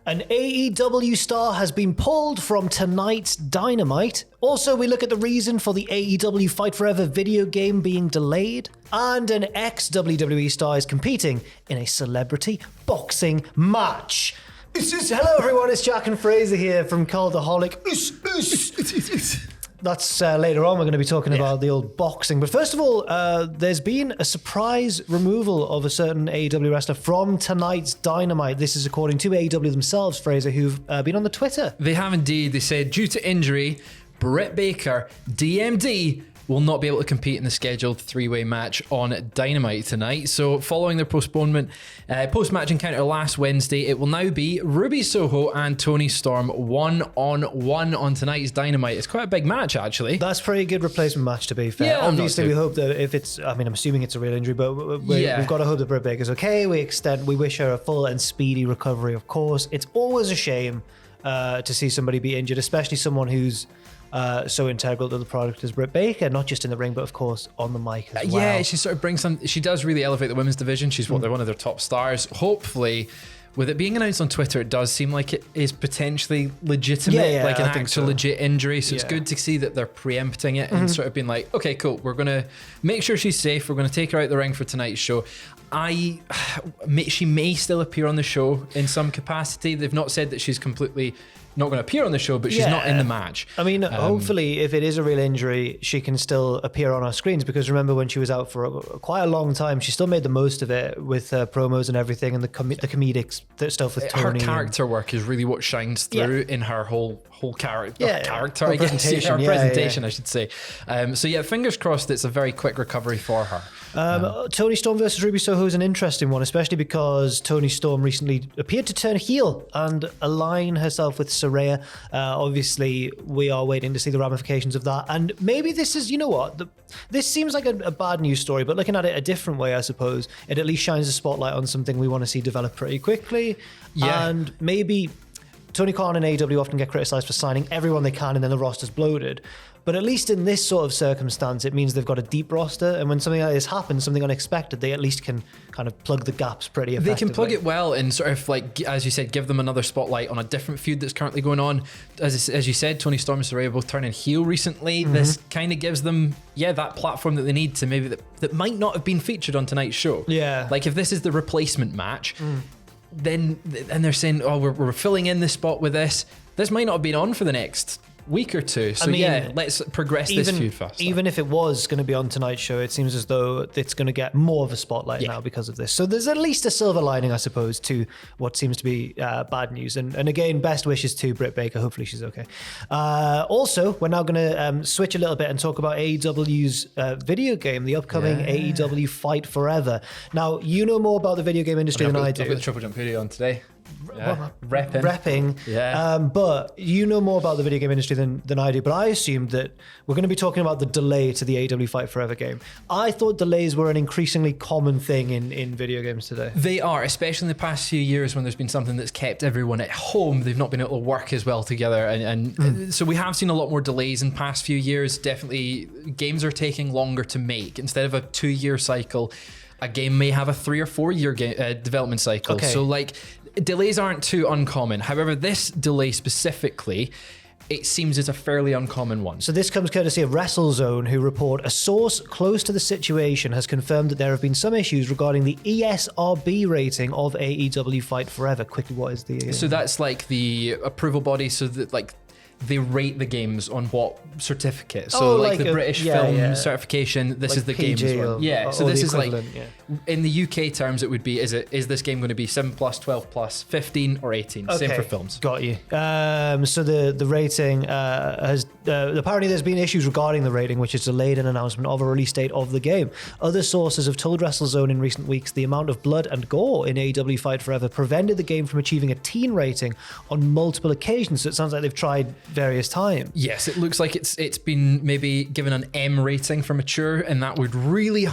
An AEW star has been pulled from tonight's Dynamite. Also, we look at the reason for the AEW Fight Forever video game being delayed. And an ex-WWE star is competing in a celebrity boxing match. Hello everyone, it's Jack and Fraser here from Cultaholic. That's later on, we're going to be talking about the old boxing. But first of all, there's been a surprise removal of a certain AEW wrestler from tonight's Dynamite. This is according to AEW themselves, Fraser, who've been on the Twitter. They have indeed. They said, due to injury, Britt Baker, DMD, will not be able to compete in the scheduled three-way match on Dynamite tonight. So following their postponement, post-match encounter last Wednesday, it will now be Ruby Soho and Toni Storm one-on-one on tonight's Dynamite. It's quite a big match, actually. That's a pretty good replacement match, to be fair. Yeah, obviously, we hope that if it's, I mean, I'm assuming it's a real injury, but we've got to hope that Britt Baker's okay. We wish her a full and speedy recovery, of course. It's always a shame to see somebody be injured, especially someone who's so integral to the product as Britt Baker, not just in the ring, but of course on the mic as well. Yeah, she sort of brings some. She does really elevate the women's division. She's one of their top stars. Hopefully, with it being announced on Twitter, it does seem like it is potentially legitimate, like an actual legit injury. So it's good to see that they're preempting it and sort of being like, okay, cool, we're going to make sure she's safe. We're going to take her out the ring for tonight's show. She may still appear on the show in some capacity. They've not said that she's completely not going to appear on the show, but she's not in the match. I mean, hopefully, if it is a real injury, she can still appear on our screens, because remember when she was out for quite a long time, she still made the most of it with promos and everything, and the comedic stuff with Tony. Her character work is really what shines through in her whole character. Her presentation, I should say. So yeah, fingers crossed it's a very quick recovery for her. Toni Storm versus Ruby Soho is an interesting one, especially because Toni Storm recently appeared to turn heel and align herself with Saraya. Obviously, we are waiting to see the ramifications of that. And maybe this is, you know what, this seems like a bad news story, but looking at it a different way, I suppose, it at least shines a spotlight on something we want to see develop pretty quickly. Yeah. And maybe Tony Khan and AEW often get criticized for signing everyone they can and then the roster's bloated. But at least in this sort of circumstance, it means they've got a deep roster. And when something like this happens, something unexpected, they at least can kind of plug the gaps pretty effectively. They can plug it well and sort of, like, as you said, give them another spotlight on a different feud that's currently going on. As you said, Toni Storm and Saraya both turning heel recently. This kind of gives them, that platform that they need to maybe that might not have been featured on tonight's show. Yeah. Like, if this is the replacement match, then they're saying, oh, we're filling in this spot with this. This might not have been on for the next week or two. So let's progress this feud faster. Even if it was going to be on tonight's show, it seems as though it's going to get more of a spotlight now because of this. So there's at least a silver lining, I suppose, to what seems to be bad news. And again, best wishes to Britt Baker. Hopefully she's okay. Also, we're now going to switch a little bit and talk about AEW's video game, the upcoming AEW Fight Forever. Now, you know more about the video game industry than I do. I've got the Triple Jump video on today. Repping. But you know more about the video game industry than I do, but I assumed that we're going to be talking about the delay to the AEW Fight Forever game. I thought delays were an increasingly common thing in video games today. They are, especially in the past few years when there's been something that's kept everyone at home. They've not been able to work as well together. And so we have seen a lot more delays in past few years. Definitely games are taking longer to make. Instead of a 2-year cycle, a game may have a 3 or 4 year development cycle. Okay. So like, delays aren't too uncommon. However, this delay specifically, it seems is a fairly uncommon one. So this comes courtesy of WrestleZone, who report a source close to the situation has confirmed that there have been some issues regarding the ESRB rating of AEW Fight Forever. Quickly, what is the... So that's like the approval body, so that like they rate the games on what certificate. So like the British film certification, this like is the PG game as well. Yeah, so this is like, in the UK terms, it would be, is this game going to be 7+, 12+, 15 or 18? Same for films. Got you. So the rating has, apparently there's been issues regarding the rating, which has delayed an announcement of a release date of the game. Other sources have told WrestleZone in recent weeks the amount of blood and gore in AEW Fight Forever prevented the game from achieving a teen rating on multiple occasions. So it sounds like they've tried various times. Yes, it looks like it's been maybe given an M rating for mature, and that would really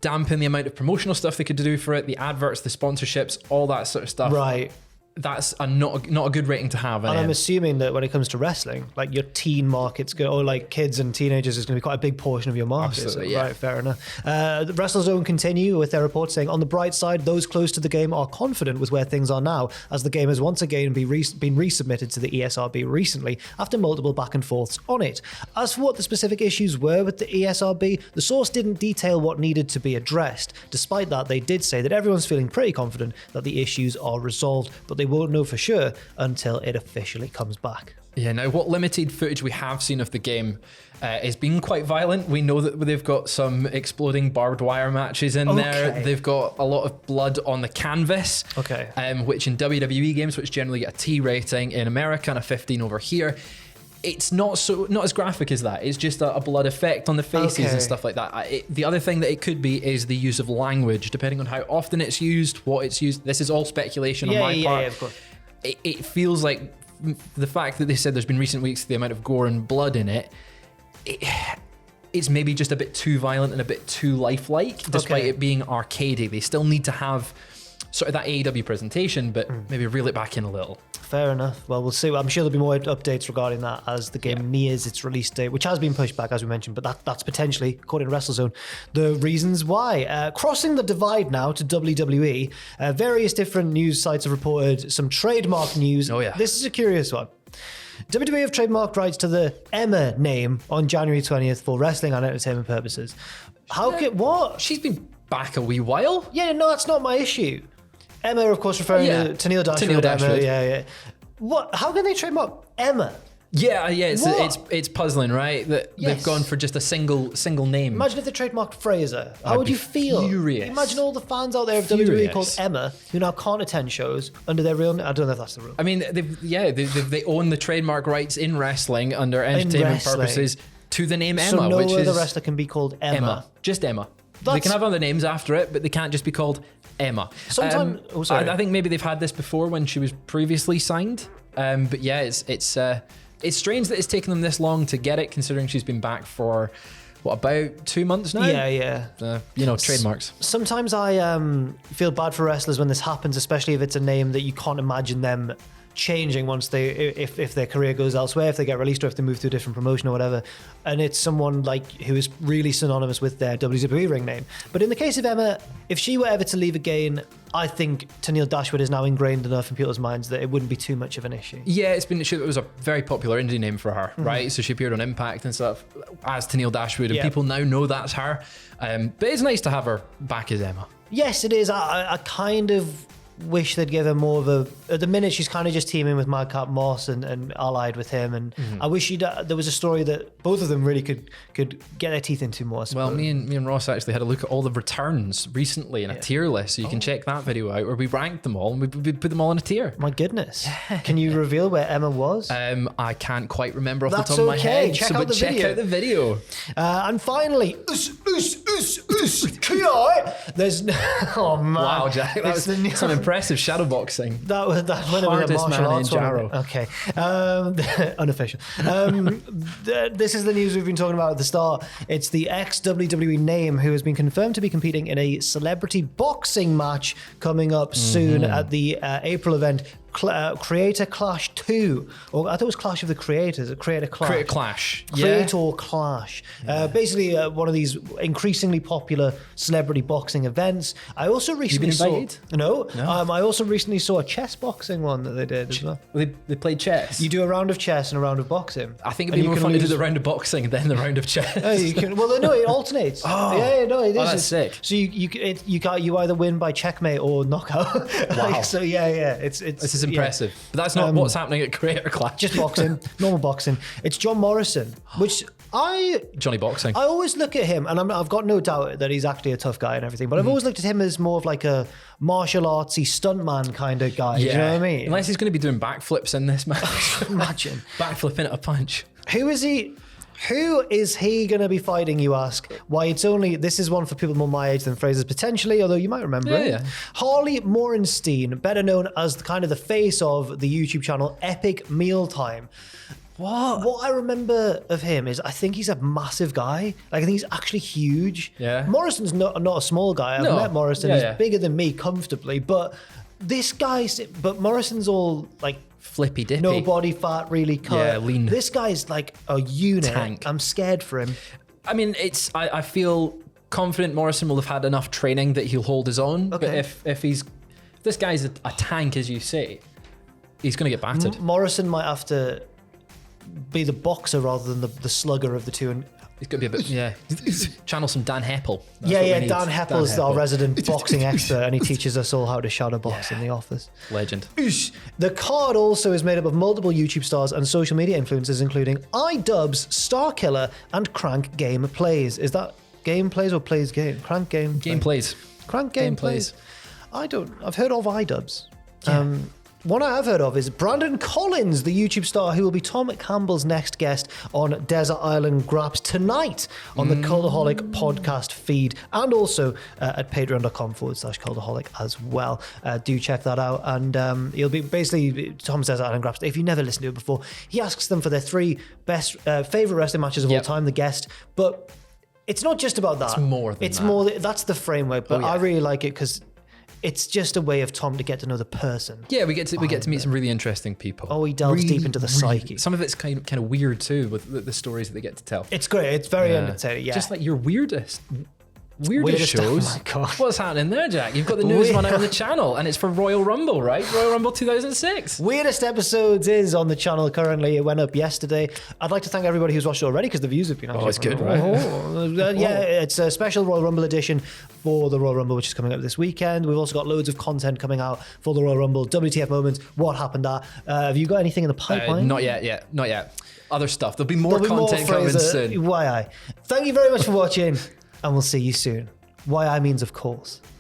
dampen the amount of promotional stuff they could do for it, the adverts, the sponsorships, all that sort of stuff. Right. that's not a good rating to have. And I'm assuming that when it comes to wrestling, like your teen market's going, or like kids and teenagers is going to be quite a big portion of your market. Absolutely, Right, fair enough. The WrestleZone continue with their report saying, on the bright side, those close to the game are confident with where things are now, as the game has once again been resubmitted to the ESRB recently after multiple back and forths on it. As for what the specific issues were with the ESRB, the source didn't detail what needed to be addressed. Despite that, they did say that everyone's feeling pretty confident that the issues are resolved, but they won't know for sure until it officially comes back. Yeah, now what limited footage we have seen of the game is being quite violent. We know that they've got some exploding barbed wire matches in there. They've got a lot of blood on the canvas, which in WWE games, which generally get a T rating in America and a 15 over here, it's not as graphic as that. It's just a blood effect on the faces and stuff like that. The other thing that it could be is the use of language, depending on how often it's used, what it's used. This is all speculation on my part. Yeah, of course. It feels like the fact that they said there's been recent weeks the amount of gore and blood in it's maybe just a bit too violent and a bit too lifelike, despite it being arcadey. They still need to have sort of that AEW presentation, but maybe reel it back in a little. Fair enough. Well, we'll see. I'm sure there'll be more updates regarding that as the game nears its release date, which has been pushed back, as we mentioned, but that's potentially, according to WrestleZone, the reasons why. Crossing the divide now to WWE, various different news sites have reported some trademark news. Oh, yeah. This is a curious one. WWE have trademarked rights to the Emma name on January 20th for wrestling and entertainment purposes. What? She's been back a wee while. Yeah, no, that's not my issue. Emma, of course, referring to Neil Dashwood. Emma, yeah. What? How can they trademark Emma? Yeah. It's puzzling, right? That they've gone for just a single name. Imagine if they trademarked Fraser. How would you feel? Furious. Imagine all the fans out there of WWE called Emma who now can't attend shows under their real name. I don't know if that's the rule. I mean, they own the trademark rights in wrestling under entertainment purposes to the name Emma. So no which other wrestler can be called Emma. Just Emma. They can have other names after it, but they can't just be called Emma. Sometimes, I think maybe they've had this before when she was previously signed. But yeah, it's strange that it's taken them this long to get it, considering she's been back for about 2 months now. Yeah. Trademarks. Sometimes I feel bad for wrestlers when this happens, especially if it's a name that you can't imagine them changing once if their career goes elsewhere, if they get released or if they move to a different promotion or whatever, and it's someone like who is really synonymous with their WWE ring name. But in the case of Emma, if she were ever to leave again, I think Tenille Dashwood is now ingrained enough in people's minds that it wouldn't be too much of an issue. Yeah, it was a very popular indie name for her, right? So she appeared on Impact and stuff as Tenille Dashwood, and people now know that's her. But it's nice to have her back as Emma. Yes, it is. I kind of wish they'd give her more of a... At the minute, she's kind of just teaming with Madcap Moss and allied with him. And I wish there was a story that both of them really could get their teeth into more. Well, me and Ross actually had a look at all the returns recently in a tier list. So you can check that video out where we ranked them all and we put them all in a tier. My goodness. Can you reveal where Emma was? I can't quite remember off the top of my head. Check out the video. And finally, there's... Oh, man. Wow, Jack. That was some impressive shadowboxing. That was hardest man in Jarrow. Okay. Unofficial. This is the news we've been talking about at the start. It's the ex-WWE name who has been confirmed to be competing in a celebrity boxing match coming up soon at the April event. Creator Clash 2, or I thought it was Clash of the Creators. Creator Clash. Creator Clash. Basically, one of these increasingly popular celebrity boxing events. I also recently saw. No. I also recently saw a chess boxing one that they did as well. They played chess. You do a round of chess and a round of boxing. I think it'd be more fun to do the round of boxing and then the round of chess. No, it alternates. It is. That's sick. So you either win by checkmate or knockout. Wow. It's This is impressive. But that's not what's happening at Creator Clash. Just boxing, normal boxing. It's John Morrison, which Johnny Boxing. I always look at him, and I've got no doubt that he's actually a tough guy and everything, but I've always looked at him as more of like a martial artsy stuntman kind of guy. Yeah. Do you know what I mean? Unless he's going to be doing backflips in this match. Imagine. Backflipping at a punch. Who is he going to be fighting, you ask? Why, this is one for people more my age than Fraser's potentially, although you might remember it. Yeah. Harley Morenstein, better known as the face of the YouTube channel Epic Mealtime. What I remember of him is I think he's a massive guy. Like, I think he's actually huge. Yeah. Morrison's not a small guy. I've met Morrison. He's bigger than me comfortably, but This guy, but Morrison's all like flippy dippy. No body fat, really cut. Yeah, lean. This guy's like a unit. Tank. I'm scared for him. I mean, I feel confident Morrison will have had enough training that he'll hold his own. Okay. But if this guy's a tank, as you say, he's going to get battered. Morrison might have to be the boxer rather than the slugger of the two. And he's going to be a bit, channel some Dan Heppel. That's Dan Heppel's our resident boxing expert, and he teaches us all how to shadow box in the office. Legend. The card also is made up of multiple YouTube stars and social media influencers, including iDubbbz, Starkiller, and Crank Game Plays. Is that Game Plays or Plays Game? Crank Game Plays. Crank Game Plays. I've heard of iDubbbz. Yeah. One I have heard of is Brandon Collins, the YouTube star who will be Tom Campbell's next guest on Desert Island Graps tonight on the Cultaholic podcast feed, and also at patreon.com/Cultaholic as well. Do check that out. And he'll be basically Tom's Desert Island Graps. If you've never listened to it before, he asks them for their 3 best favorite wrestling matches of all time, the guest. But it's not just about that. It's more than that. It's more, that's the framework. But I really like it because it's just a way of Tom to get to know the person. Yeah, we get to meet some really interesting people. Oh, he delves deep into the psyche. Some of it's kind of weird too, with the stories that they get to tell. It's great. It's very entertaining. Yeah, just like your weirdest shows. Oh my God. What's happening there, Jack? You've got the newest one out on the channel, and it's for Royal Rumble, right? Royal Rumble 2006. Weirdest episodes is on the channel currently. It went up yesterday. I'd like to thank everybody who's watched it already because the views have been actually. Oh, it's good, right? Yeah, it's a special Royal Rumble edition for the Royal Rumble, which is coming up this weekend. We've also got loads of content coming out for the Royal Rumble. WTF moments. What happened there? Have you got anything in the pipeline? Not yet. Other stuff. There'll be more content coming soon. Thank you very much for watching, and we'll see you soon. YI means of course.